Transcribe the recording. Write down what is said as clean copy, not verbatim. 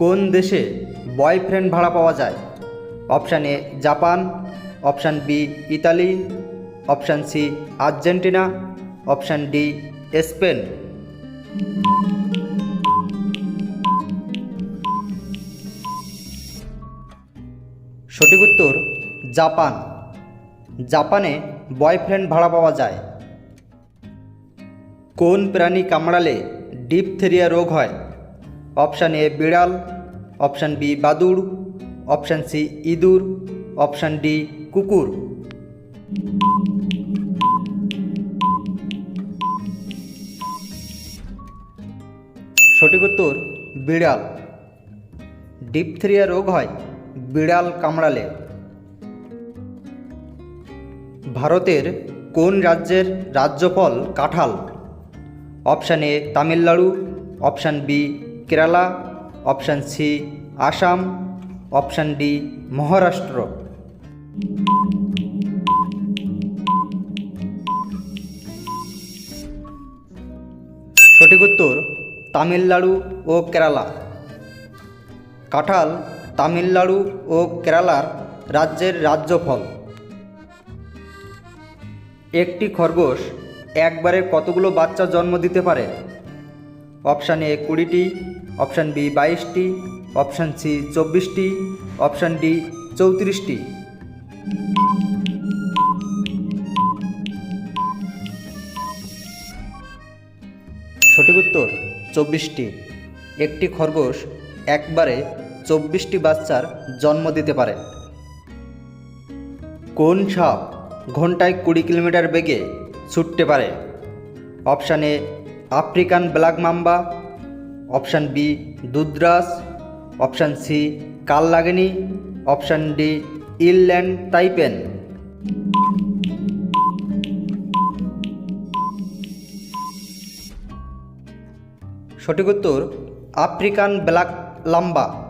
কোন দেশে বয়ফ্রেন্ড ভাড়া পাওয়া যায়? Option A Japan, option B Italy, option C Argentina, option D Spain. সঠিক উত্তর জাপান। জাপানে বয়ফ্রেন্ড ভাড়া পাওয়া যায়। কোন প্রাণী কামড়ালে ডিপথেরিয়া রোগ হয়? অপশান এ বিড়াল, অপশান বি বাদুড়, অপশান সি ইঁদুর, অপশান ডি কুকুর। সঠিক উত্তর বিড়াল। ডিপথেরিয়া রোগ হয় বিড়াল কামড়ালে। ভারতের কোন রাজ্যের রাজ্য ফল কাঁঠাল? Option A Tamil Nadu, option B Kerala, option C Assam, option D Maharashtra. সঠিক উত্তর তামিলনাড়ু ও কেরালা। কাঁঠাল তামিলনাড়ু ও কেরালার রাজ্যের রাজ্য ফল। একটি খরগোশ একবারে কতগুলো বাচ্চা জন্ম দিতে পারে? অপশান এ 20টি, অপশান বি 22টি, অপশান সি 24টি, অপশান ডি 34টি। সঠিক উত্তর 24টি। একটি খরগোশ একবারে 24টি বাচ্চার জন্ম দিতে পারে। কোন সাপ ঘন্টায় 20 কিলোমিটার বেগে ছুটতে পারে? Option A African black mamba, option B দুধরাজ, অপশান সি কালনাগিনী, অপশান ডি ইনল্যান্ড তাইপেন। সঠিক উত্তর আফ্রিকান ব্ল্যাক লাম্বা।